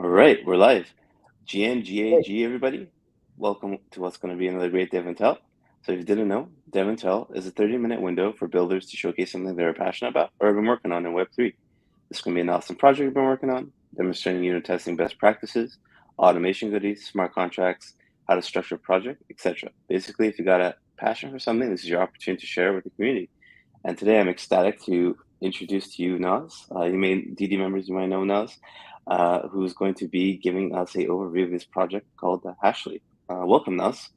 All right, we're live. GN, Great. everybody. Welcome to what's going to be another great DevNTell. So, if you didn't know, DevNTell is a 30-minute window for builders to showcase something they're passionate about or have been working on in Web3. This can be an awesome project you've been working on, demonstrating unit testing best practices, automation goodies, smart contracts, how to structure a project, etc. Basically, if you got a passion for something, this is your opportunity to share with the community. And today I'm ecstatic to introduce to you Naz. DD members, you might know Naz, who's going to be giving us a overview of this project called the Hashleap. Welcome, Naz.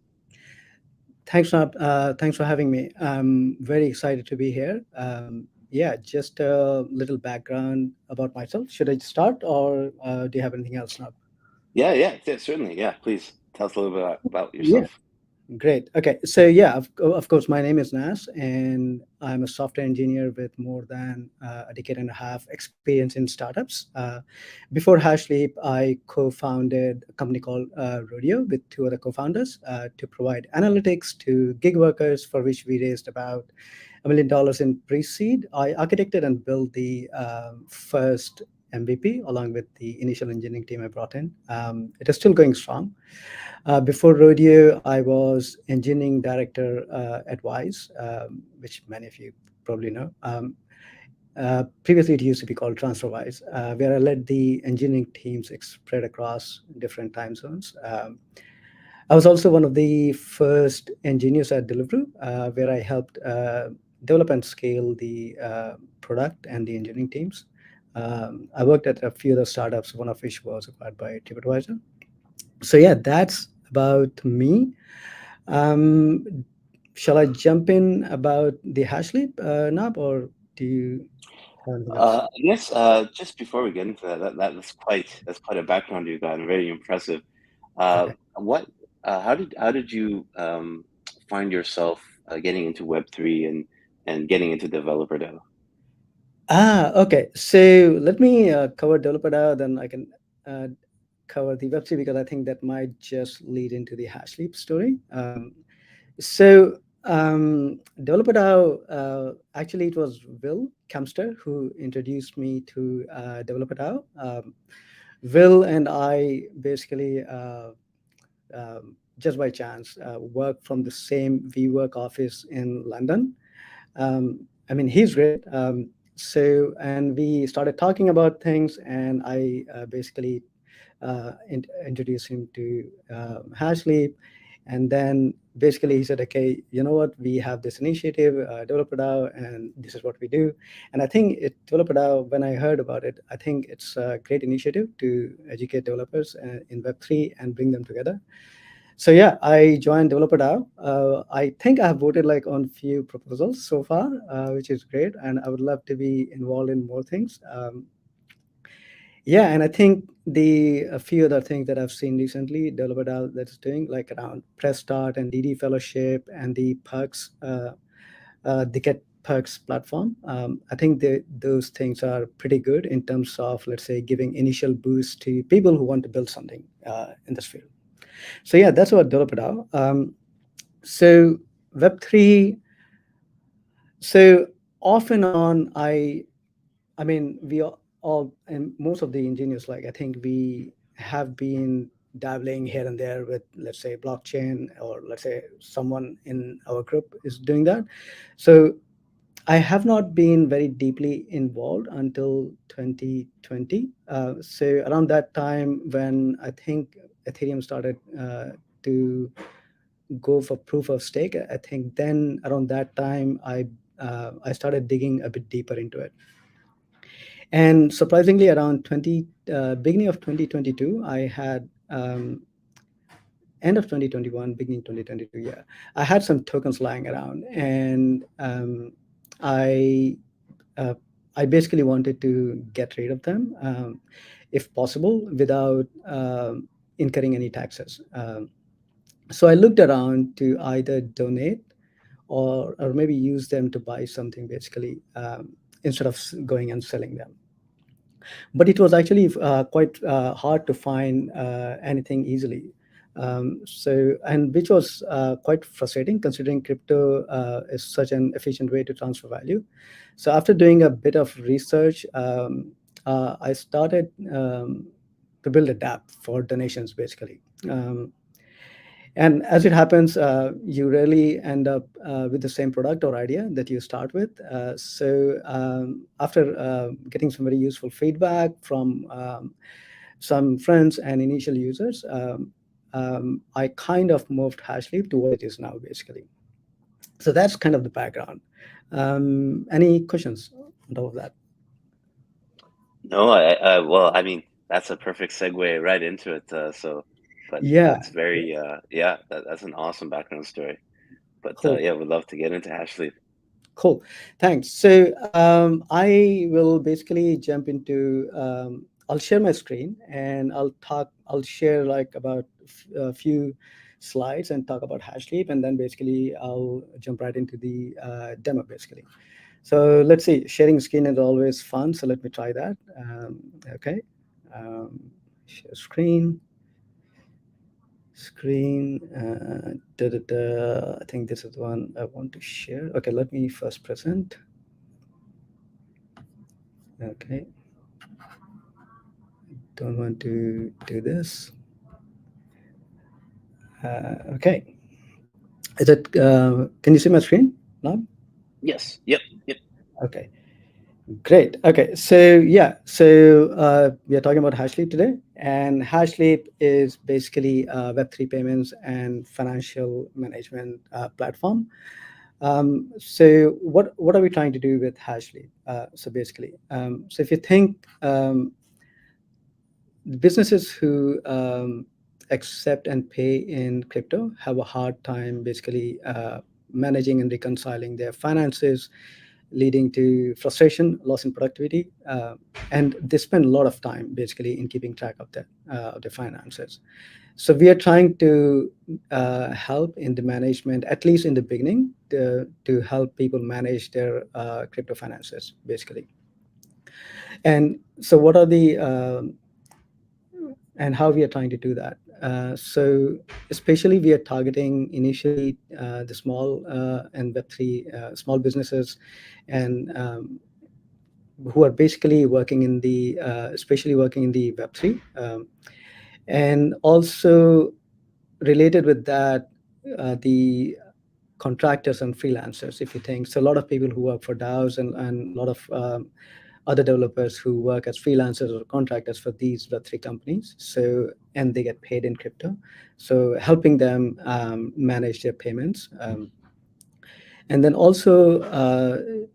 Thanks, Rob. Thanks for having me. I'm very excited to be here. Yeah, just a little background about myself. Should I start, or do you have anything else, Rob? Yeah, certainly. Yeah, please tell us a little bit about Yeah. yourself. Great. Okay. So yeah, of course, my name is Nas, and I'm a software engineer with more than a decade and a half experience in startups. Before Hashleap, I co-founded a company called Rodeo with two other co-founders to provide analytics to gig workers, for which we raised about $1 million in pre-seed. I architected and built the first MVP along with the initial engineering team I brought in. It is still going strong. Before Rodeo, I was engineering director at Wise, which many of you probably know. Previously, it used to be called TransferWise, where I led the engineering teams spread across different time zones. I was also one of the first engineers at Deliveroo, where I helped develop and scale the product and the engineering teams. I worked at a few other startups, one of which was acquired by TripAdvisor. So yeah, that's about me. Um, shall I jump in about the Hashleap knob, or do you have anything else? Yes, just before we get into that's quite a background you got and very impressive. Okay. How did you find yourself getting into Web3 and getting into developer dev? Okay. So let me cover developer now, then I can uh, cover the web because I think that might just lead into the Hashleap story. So developer DAO, actually it was Will Kempster who introduced me to developer DAO. Will and I basically just by chance work from the same WeWork office in London. I mean, he's great. And we started talking about things, and I basically introduced him to Hashleap. And then basically he said, okay, you know what, we have this initiative, Developer DAO, and this is what we do. And I think Developer DAO, when I heard about it, I think it's a great initiative to educate developers in Web3 and bring them together. So yeah, I joined Developer DAO. I think I have voted like on few proposals so far, which is great, and I would love to be involved in more things. Yeah, and I think the a few other things that I've seen recently, Developer DAO that's doing like around Press Start and DD Fellowship and the perks, the Get Perks platform. I think those things are pretty good in terms of, let's say, giving initial boost to people who want to build something in this field. So yeah, that's what Developer DAO. So Web3. So off and on, I mean, all and most of the engineers, like I think we have been dabbling here and there with, let's say, blockchain, or let's say someone in our group is doing that. So I have not been very deeply involved until 2020. So around that time, when I think Ethereum started to go for proof of stake, I think then around that time I started digging a bit deeper into it. And surprisingly, around beginning of 2022, I had end of 2021, beginning 2022. Yeah, I had some tokens lying around, and I uh, I basically wanted to get rid of them, if possible, without incurring any taxes. So I looked around to either donate or maybe use them to buy something, basically, instead of going and selling them. But it was actually quite hard to find anything easily. And which was quite frustrating, considering crypto is such an efficient way to transfer value. So after doing a bit of research, I started. to build a dApp for donations, basically. Um, and as it happens, you rarely end up with the same product or idea that you start with. So after getting some very useful feedback from some friends and initial users, I kind of moved Hashleap to what it is now, basically. So that's kind of the background. Any questions on top of that? No, well, I mean, that's a perfect segue right into it. But Yeah, that's very, yeah, that's an awesome background story. But cool. yeah, we'd love to get into Hashleap. Cool. Thanks. So I will basically jump into, I'll share my screen and I'll share like about a few slides and talk about Hashleap, and then basically I'll jump right into the demo, basically. So let's see, sharing screen is always fun. So let me try that. Okay. Um, Share screen. Screen. I think this is the one I want to share. Okay, let me first present. Okay, don't want to do this. Okay, is it? Can you see my screen now? Yes. Yep. Yep. Okay, great. Okay, so yeah, so we are talking about Hashleap today, and Hashleap is basically a Web3 payments and financial management platform. So what are we trying to do with Hashleap? So basically, so if you think the businesses who accept and pay in crypto have a hard time basically managing and reconciling their finances, leading to frustration, loss in productivity, and they spend a lot of time basically in keeping track of that of their finances. So we are trying to help in the management, at least in the beginning, to help people manage their crypto finances, basically. And so, what are the and how we are trying to do that? So, especially we are targeting initially the small and Web3 small businesses, and who are basically working in the, especially working in the Web3, and also related with that, the contractors and freelancers, if you think. So a lot of people who work for DAOs and a lot of other developers who work as freelancers or contractors for these Web3 companies. So, and they get paid in crypto. So helping them manage their payments. And then also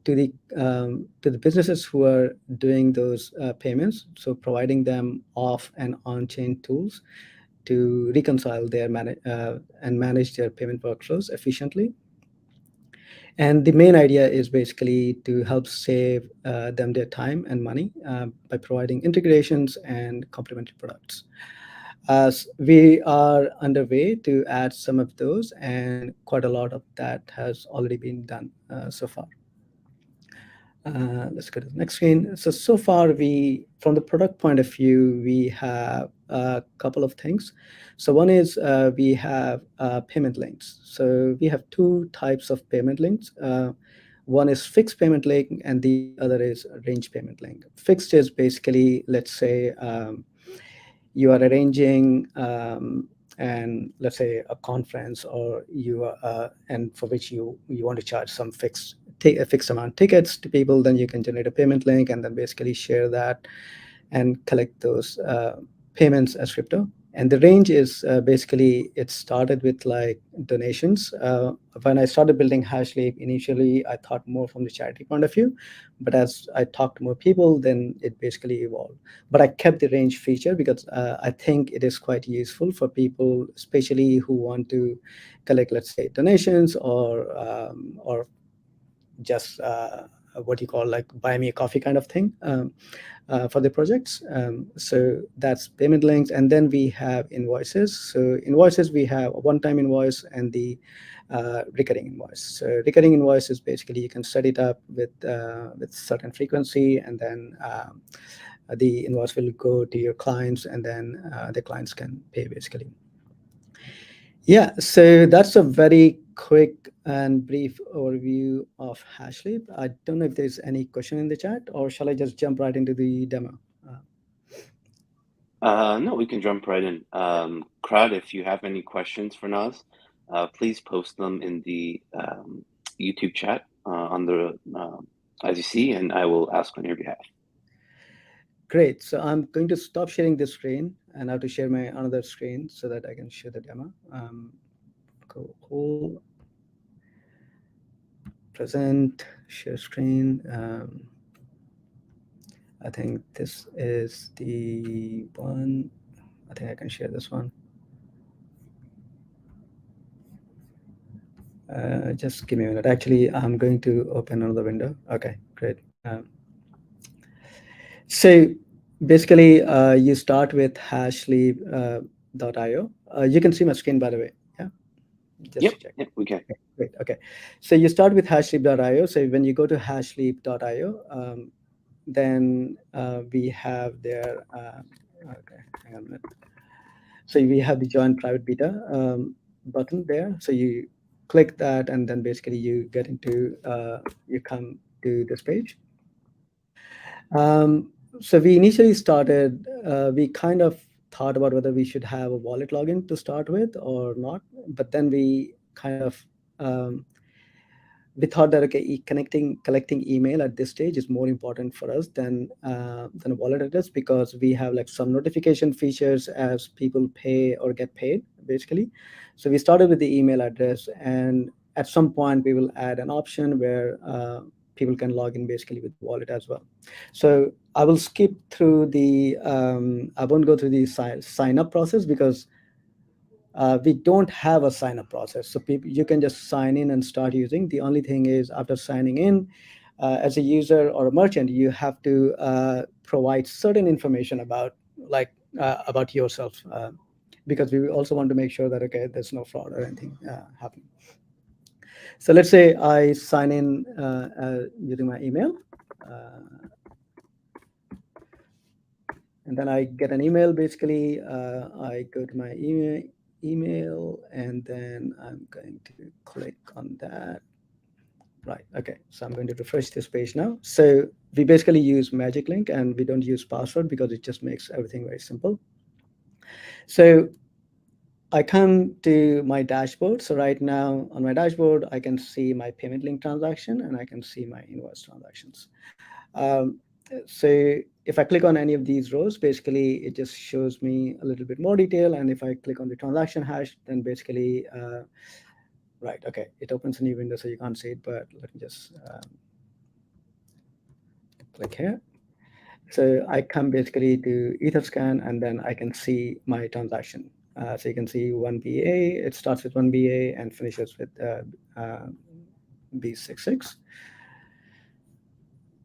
to the businesses who are doing those payments, so providing them off and on-chain tools to reconcile their and manage their payment workflows efficiently. And the main idea is basically to help save them their time and money by providing integrations and complementary products. As we are underway to add some of those, and quite a lot of that has already been done so far. Let's go to the next screen. So far, from the product point of view, we have a couple of things. So one is we have payment links. So we have two types of payment links. One is fixed payment link, and the other is range payment link. Fixed is basically, let's say, you are arranging and let's say a conference, or you are and for which you want to charge some a fixed amount tickets to people, then you can generate a payment link and then basically share that and collect those payments as crypto. And the range is basically, it started with like donations. When I started building Hashleap, initially I thought more from the charity point of view, but as I talked to more people, then it basically evolved. But I kept the range feature because I think it is quite useful for people, especially who want to collect, let's say, donations or just what you call like buy me a coffee kind of thing. For the projects. So that's payment links. And then we have invoices. So invoices, we have a one-time invoice and the recurring invoice. So recurring invoice is basically you can set it up with certain frequency, and then the invoice will go to your clients, and then the clients can pay basically. Yeah, so that's a very quick and brief overview of Hashleap. I don't know if there's any question in the chat, or shall I just jump right into the demo? Uh, No, we can jump right in. Crowd, if you have any questions for Nas, please post them in the YouTube chat on the as you see, and I will ask on your behalf. Great. So I'm going to stop sharing this screen and I have to share my another screen so that I can show the demo. Cool. Present, share screen. I think this is the one. I think I can share this one. Just give me a minute. Actually, I'm going to open another window. Okay, great. So basically, you start with hashleap.io. You can see my screen, by the way. Yeah, just Yep, to check. yep, we can. Okay, great. Okay. So you start with hashleap.io. So when you go to hashleap.io, then we have there. Okay, hang on a minute. So we have the join private beta button there. So you click that, and then basically you get into you come to this page. So we initially started. We kind of thought about whether we should have a wallet login to start with or not, but then we kind of um, we thought that okay, collecting email at this stage is more important for us than a wallet address, because we have like some notification features as people pay or get paid basically. So we started with the email address, and at some point we will add an option where people can log in basically with the wallet as well. So I will skip through the I won't go through the sign up process, because we don't have a sign up process. So people, you can just sign in and start using. The only thing is, after signing in as a user or a merchant, you have to provide certain information about yourself, because we also want to make sure that okay, there's no fraud or anything happening. So let's say I sign in using my email, uh, and then I get an email. Basically, I go to my email, and then I'm going to click on that. Right. Okay. So I'm going to refresh this page now. So we basically use Magic Link, and we don't use password because it just makes everything very simple. So I come to my dashboard. So right now on my dashboard, I can see my payment link transaction and I can see my invoice transactions. Um, so if I click on any of these rows, basically it just shows me a little bit more detail. And if I click on the transaction hash, then basically, right, okay, it opens a new window, so you can't see it, but let me just click here. So I come basically to Etherscan, and then I can see my transaction. So you can see 1BA, it starts with 1BA and finishes with B66.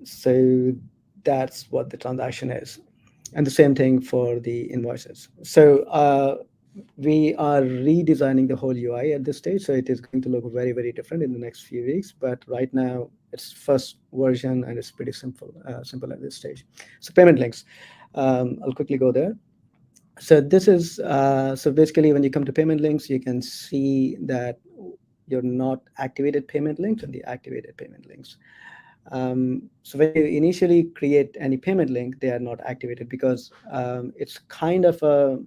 So that's what the transaction is. And the same thing for the invoices. So we are redesigning the whole UI at this stage. So it is going to look very, very different in the next few weeks. But right now, it's first version and it's pretty simple at this stage. So payment links. I'll quickly go there. So this is so basically when you come to payment links, you can see that you're not activated payment links and the activated payment links. So when you initially create any payment link, they are not activated because it's kind of a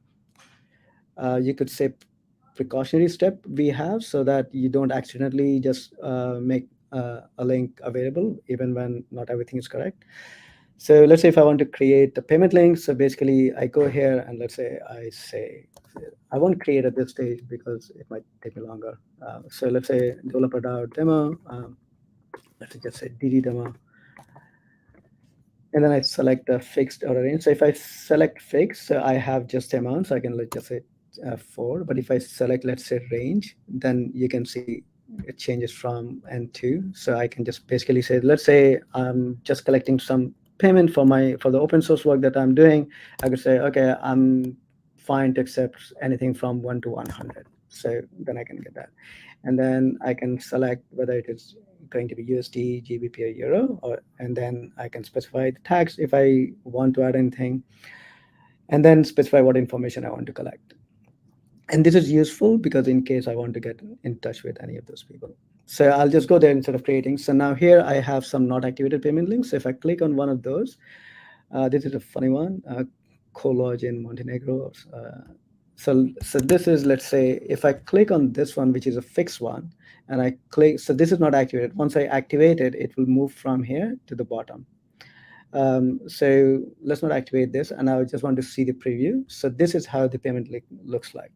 you could say precautionary step we have, so that you don't accidentally just make a link available even when not everything is correct. So let's say if I want to create a payment link, so basically I go here and let's say I won't create at this stage because it might take me longer. So let's say developer.demo, let's just say dd demo, and then I select a fixed or a range. So if I select fixed, so I have just amounts. I can let's just say 4. But if I select, let's say range, then you can see it changes from and to. So I can just basically say, let's say I'm just collecting some payment for the open source work that I'm doing. I could say, okay, I'm fine to accept anything from 1 to 100. So then I can get that, and then I can select whether it is going to be USD, GBP, or Euro, and then I can specify the tax if I want to add anything, and then specify what information I want to collect. And this is useful because in case I want to get in touch with any of those people. So I'll just go there instead of creating. So now here I have some not activated payment links. So if I click on one of those, this is a funny one. collage in Montenegro. So this is, let's say, if I click on this one, which is a fixed one, and I click, so this is not activated. Once I activate it, it will move from here to the bottom. So let's not activate this, and I just want to see the preview. So this is how the payment link looks like,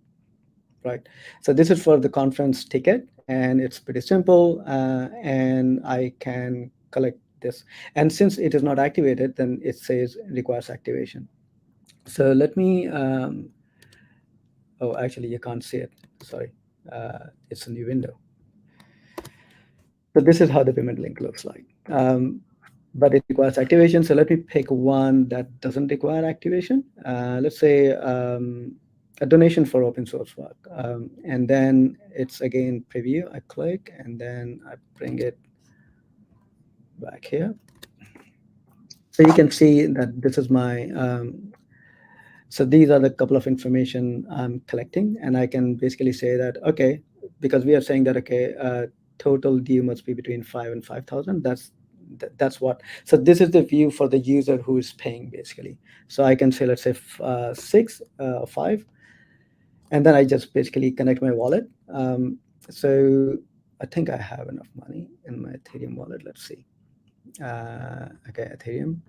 right? So this is for the conference ticket, and it's pretty simple, and I can collect this. And since it is not activated, then it says requires activation. So let me, oh, actually, you can't see it. Sorry. It's a new window. So this is how the payment link looks like. But it requires activation. So let me pick one that doesn't require activation. Let's say a donation for open source work. And then it's again preview. I click and then I bring it back here. So you can see that this is my, so these are the couple of information I'm collecting. And I can basically say that, okay, because we are saying that, okay, total due must be between 5 and 5,000. That's what. So this is the view for the user who is paying basically. So I can say, let's say 6, 5, and then I just basically connect my wallet. So I think I have enough money in my Ethereum wallet. Let's see. Okay, Ethereum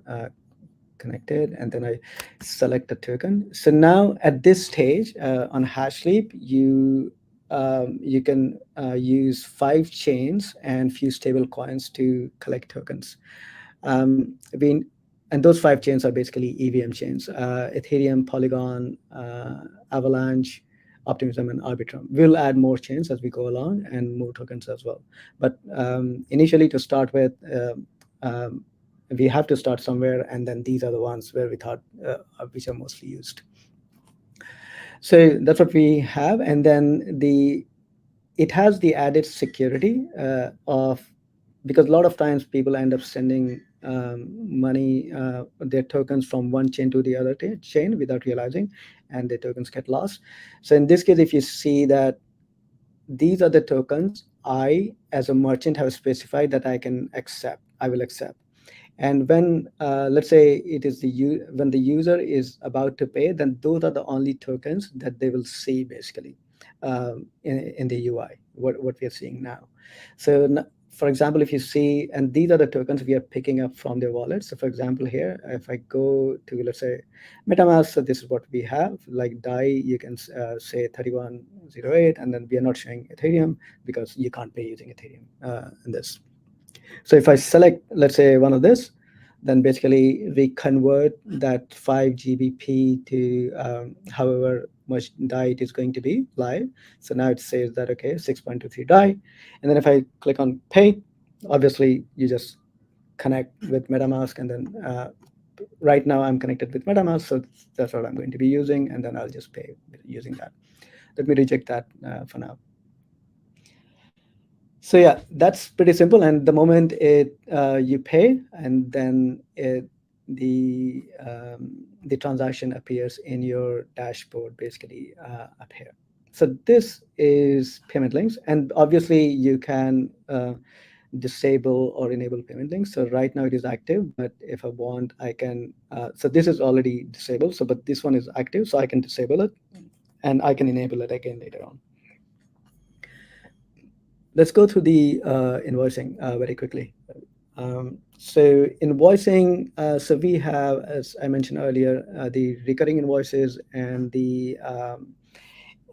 connected, and then I select a token. So now at this stage on Hashleap, you can use 5 chains and few stable coins to collect tokens. We, and those 5 chains are basically EVM chains: Ethereum, Polygon, Avalanche, Optimism, and Arbitrum. We'll add more chains as we go along and more tokens as well. But initially, to start with, we have to start somewhere, and then these are the ones where we thought which are mostly used. So that's what we have, and then it has the added security of, because a lot of times people end up sending money, their tokens from one chain to the other chain without realizing, and their tokens get lost. So in this case, if you see that these are the tokens I, as a merchant, have specified that I can accept, I will accept. And when, let's say it is when the user is about to pay, then those are the only tokens that they will see basically in the UI, what we are seeing now. So for example, if you see, and these are the tokens we are picking up from their wallet. So for example, here, if I go to, let's say, MetaMask, so this is what we have, like DAI, you can say 3108, and then we are not showing Ethereum because you can't pay using Ethereum in this. So if I select, let's say, one of this, then basically we convert that 5 GBP to however much DAI it is going to be live. So now it says that, okay, 6.23 DAI. And then if I click on pay, obviously you just connect with MetaMask, and then right now I'm connected with MetaMask, so that's what I'm going to be using, and then I'll just pay using that. Let me reject that for now. So yeah, that's pretty simple. And the moment you pay, and then the transaction appears in your dashboard, basically up here. So this is payment links, and obviously you can disable or enable payment links. So right now it is active, but if I want, I can. So this is already disabled. So but this one is active, so I can disable it, and I can enable it again later on. Let's go through the invoicing very quickly. So invoicing, so we have, as I mentioned earlier, the recurring invoices and the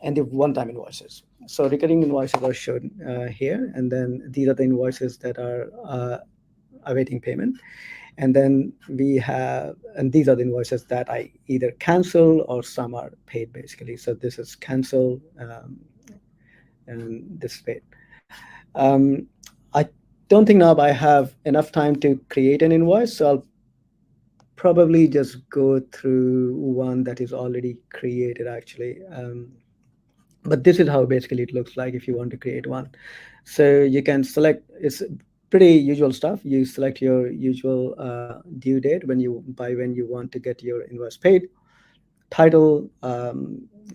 one-time invoices. So recurring invoices are shown here, and then these are the invoices that are awaiting payment. And then we have, and these are the invoices that I either cancel or some are paid basically. So this is cancel, and this is paid. I don't think now I have enough time to create an invoice, so I'll probably just go through one that is already created actually. But this is how basically it looks like if you want to create one. So you can select, it's pretty usual stuff. You select your usual due date when you want to get your invoice paid, title,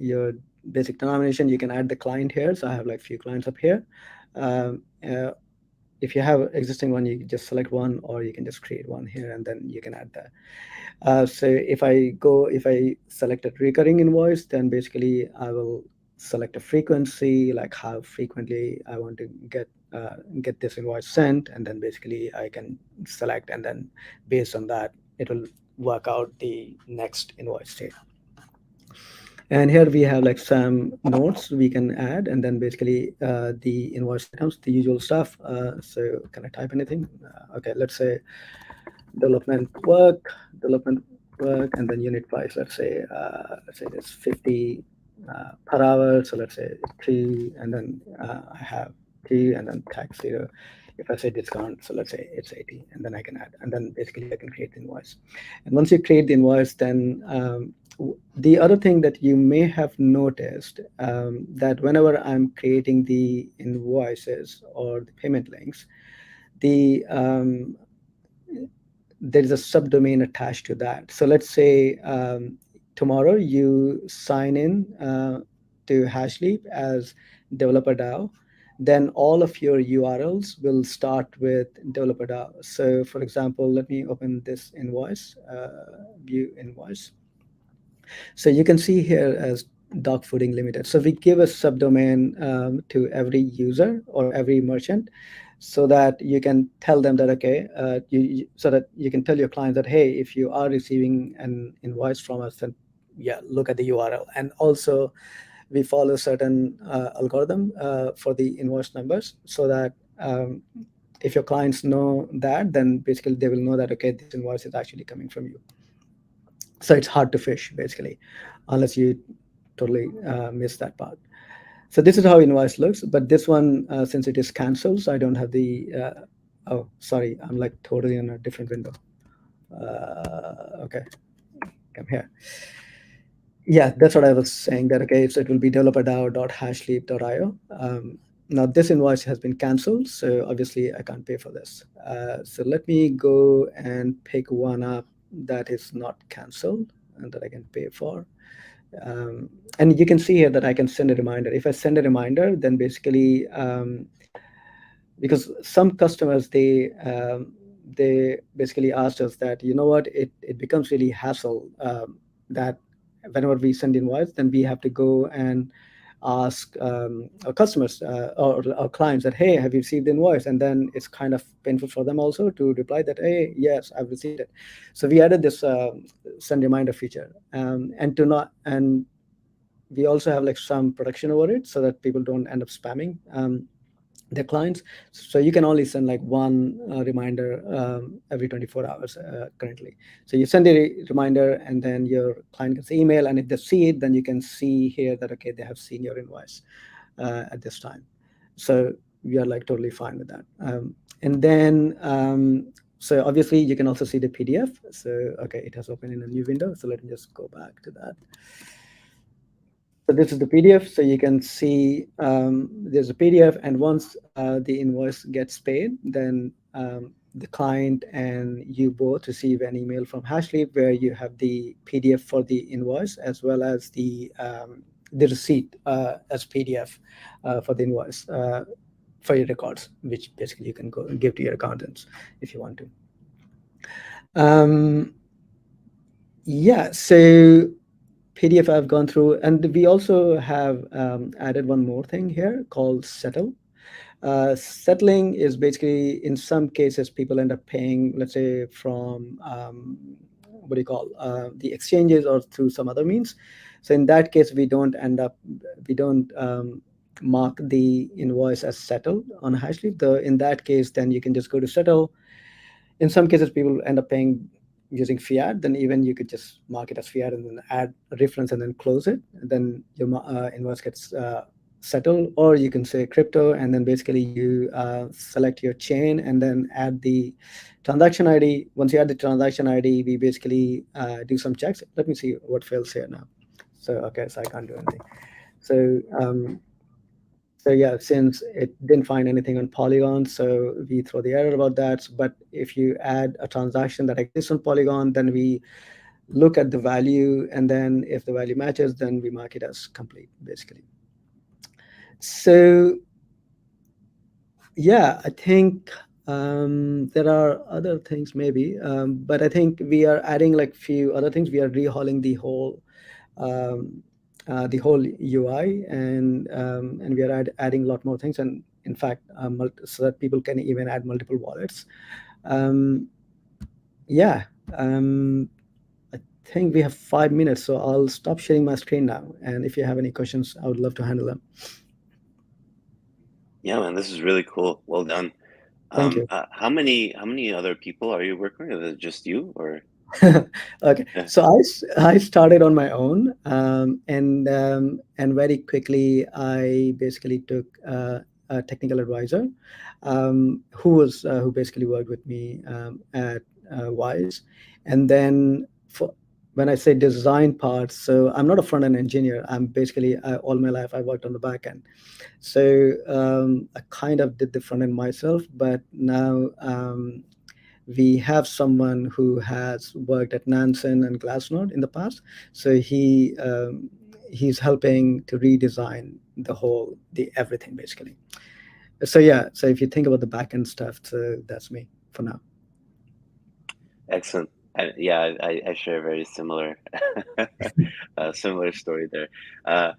your basic denomination. You can add the client here. So I have like few clients up here. if you have existing one, you can just select one, or you can just create one here, and then you can add that. So if I select a recurring invoice, then basically I will select a frequency, like how frequently I want to get this invoice sent, and then basically I can select, and then based on that, it will work out the next invoice date. And here we have like some notes we can add, and then basically the invoice items, the usual stuff. So can I type anything? Okay, let's say development work, development work, and then unit price. Let's say it's 50 per hour. So let's say 2, and then I have 2, and then tax 0. If I say discount, so let's say it's 80, and then I can add, and then basically I can create the invoice. And once you create the invoice, then the other thing that you may have noticed, that whenever I'm creating the invoices or the payment links, the there is a subdomain attached to that. So let's say tomorrow you sign in to Hashleap as developer DAO, then all of your URLs will start with developer DAO. So for example, let me open this invoice, view invoice. So you can see here as dog fooding limited. So we give a subdomain to every user or every merchant, so that you can tell them that, okay, so that you can tell your clients that, hey, if you are receiving an invoice from us, then yeah, look at the URL. And also we follow certain algorithm for the invoice numbers, so that if your clients know that, then basically they will know that, okay, this invoice is actually coming from you. So it's hard to fish basically, unless you totally miss that part. So this is how invoice looks, but this one, since it is canceled, so I don't have the, oh, sorry, I'm like totally in a different window. Okay, come here. Yeah, that's what I was saying, that, okay, so it will be developerdao.hashleap.io. Now this invoice has been canceled, so obviously I can't pay for this. So let me go and pick one up that is not canceled and that I can pay for. And you can see here that I can send a reminder. If I send a reminder, then basically, because some customers, they basically asked us that, you know what, it becomes really hassle, that whenever we send invoice, then we have to go and ask our customers, or our clients, that, hey, have you received the invoice? And then it's kind of painful for them also to reply that, hey, yes, I've received it. So we added this send reminder feature, and we also have like some protection over it, so that people don't end up spamming their clients. So you can only send like one reminder every 24 hours currently. So you send a reminder, and then your client gets email, and if they see it, then you can see here that, okay, they have seen your invoice at this time. So we are like totally fine with that. And then so obviously you can also see the PDF. So okay, it has opened in a new window, so let me just go back to that. So this is the PDF. So you can see there's a PDF, and once the invoice gets paid, then the client and you both receive an email from Hashleap where you have the PDF for the invoice, as well as the receipt as PDF for the invoice for your records, which basically you can go and give to your accountants if you want to. Yeah, so PDF I've gone through, and we also have added one more thing here called settle. Settling is basically, in some cases, people end up paying, let's say, from what do you call, the exchanges or through some other means. So in that case, we don't mark the invoice as settled on Hashleap. In that case, then you can just go to settle. In some cases, people end up paying using fiat, then even you could just mark it as fiat and then add a reference and then close it. And then your invoice gets settled. Or you can say crypto, and then basically you select your chain and then add the transaction ID. Once you add the transaction ID, we basically do some checks. Let me see what fails here now. So, okay, so I can't do anything. So yeah, since it didn't find anything on Polygon, so we throw the error about that. But if you add a transaction that exists on Polygon, then we look at the value, and then if the value matches, then we mark it as complete, basically. So Yeah, I think there are other things maybe, but I think we are adding like few other things. We are rehauling um, the whole UI, and we are adding a lot more things. And in fact, so that people can even add multiple wallets. Um, yeah, um, I think we have 5 minutes, so I'll stop sharing my screen now. And if you have any questions, I would love to handle them. Yeah, man, this is really cool. Well done. Thank you. How many other people are you working with? Is it just you or? Okay, so I started on my own, and very quickly I basically took a technical advisor, who basically worked with me at Wise, and then for when I say design parts, so I'm not a front end engineer. I'm basically all my life I worked on the back end, so I kind of did the front end myself, but now. We have someone who has worked at Nansen and Glassnode in the past, so he's helping to redesign the everything basically. So yeah, so if you think about the backend stuff, so that's me for now. Excellent. Yeah, I share a very similar similar story there. Uh,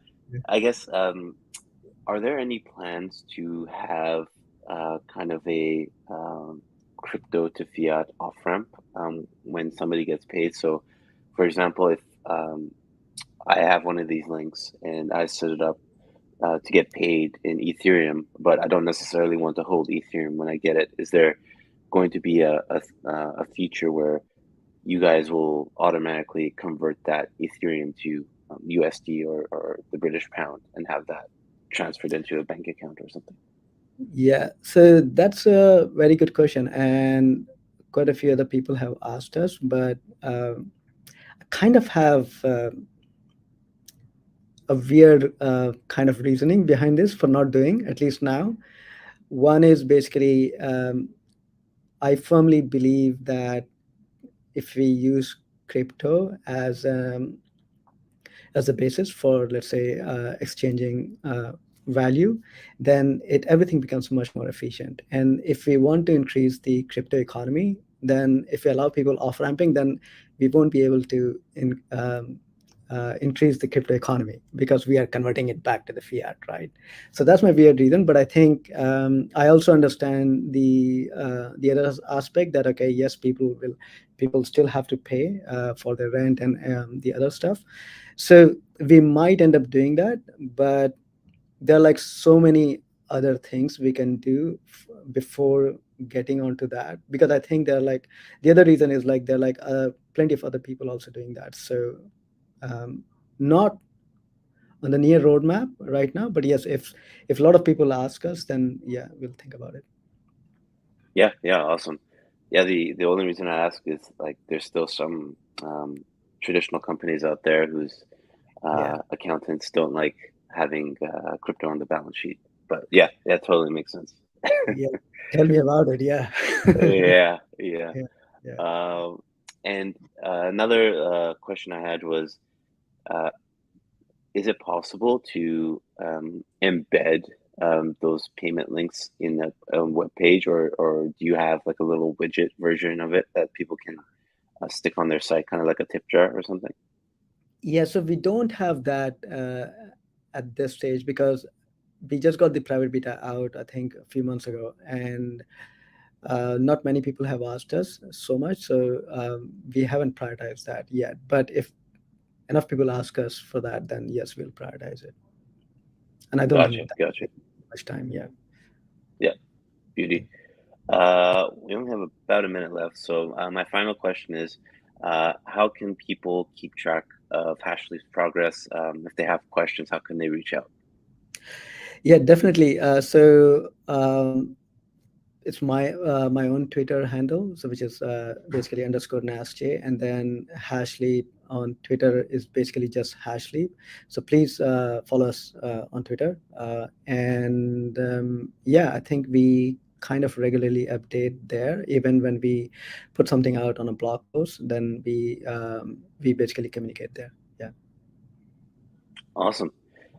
I guess are there any plans to have kind of a crypto to fiat off ramp when somebody gets paid? So, for example, if I have one of these links and I set it up to get paid in Ethereum, but I don't necessarily want to hold Ethereum when I get it, is there going to be a feature where you guys will automatically convert that Ethereum to USD or the British pound and have that transferred into a bank account or something? Yeah, so that's a very good question, and quite a few other people have asked us, but I kind of have a weird kind of reasoning behind this for not doing, at least now. One is basically, I firmly believe that if we use crypto as a basis for, let's say, exchanging value, then everything becomes much more efficient. And if we want to increase the crypto economy, then if we allow people off ramping, then we won't be able to increase the crypto economy because we are converting it back to the fiat, right? So that's my weird reason. But I think I also understand the other aspect that, okay, yes, people still have to pay for their rent and the other stuff. So we might end up doing that, but there are like so many other things we can do before getting onto that, because I think they're like, the other reason is like there are like plenty of other people also doing that. So um, not on the near roadmap right now, but yes, if a lot of people ask us, then yeah, we'll think about it. Yeah, yeah, awesome. Yeah, the only reason I ask is like there's still some traditional companies out there whose Yeah, accountants don't like having crypto on the balance sheet. But yeah, that totally makes sense. yeah, tell me about it. Yeah. Yeah, yeah. Yeah, yeah. Um, and another question I had was, uh, is it possible to embed those payment links in a web page, or do you have like a little widget version of it that people can stick on their site, kind of like a tip jar or something? Yeah, so we don't have that at this stage because we just got the private beta out, I think, a few months ago, and not many people have asked us so much. So we haven't prioritized that yet. But if enough people ask us for that, then yes, we'll prioritize it. And I don't think Gotcha, that gotcha. will take much time. Yeah. Yeah, Yeah. beauty. We only have about a minute left, so my final question is, how can people keep track of Hashleap's progress? If they have questions, how can they reach out? Yeah, definitely. So it's my own Twitter handle, so which is basically underscore NASJ, and then Hashleap on Twitter is basically just Hashleap. So please follow us on Twitter, and yeah, I think we kind of regularly update there. Even when we put something out on a blog post, then we basically communicate there. Yeah. Awesome.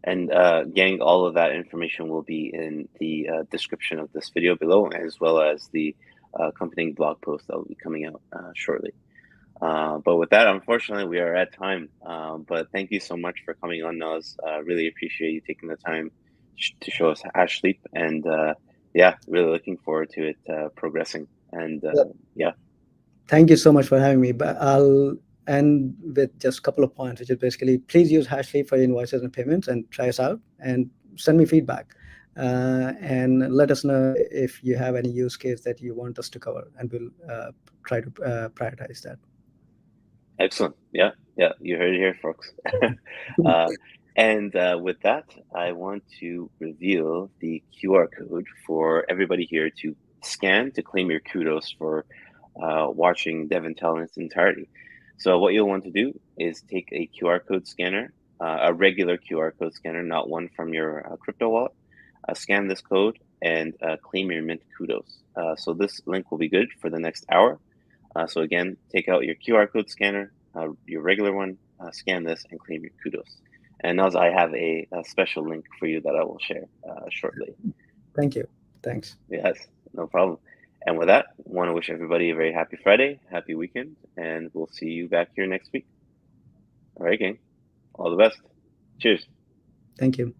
And gang, all of that information will be in the description of this video below, as well as the accompanying blog post that will be coming out shortly. But with that, unfortunately, we are at time. But thank you so much for coming on, Naz. Really appreciate you taking the time to show us Hashleap, and yeah, really looking forward to it progressing. And yeah, Thank you so much for having me. But I'll end with just a couple of points, which is basically please use Hashleap for your invoices and payments and try us out and send me feedback. And let us know if you have any use case that you want us to cover, and we'll try to prioritize that. excellent. Yeah, yeah, you heard it here, folks. uh, and with that, I want to reveal the QR code for everybody here to scan to claim your kudos for watching DevNTell in its entirety. So what you'll want to do is take a QR code scanner, a regular QR code scanner, not one from your crypto wallet. Scan this code and claim your mint kudos. So this link will be good for the next hour. So again, take out your QR code scanner, your regular one, scan this and claim your kudos. And as I have a special link for you that I will share shortly. Thank you. Thanks. Yes, no problem. And with that, I want to wish everybody a very happy Friday, happy weekend, and we'll see you back here next week. All right, gang. All the best. Cheers. Thank you.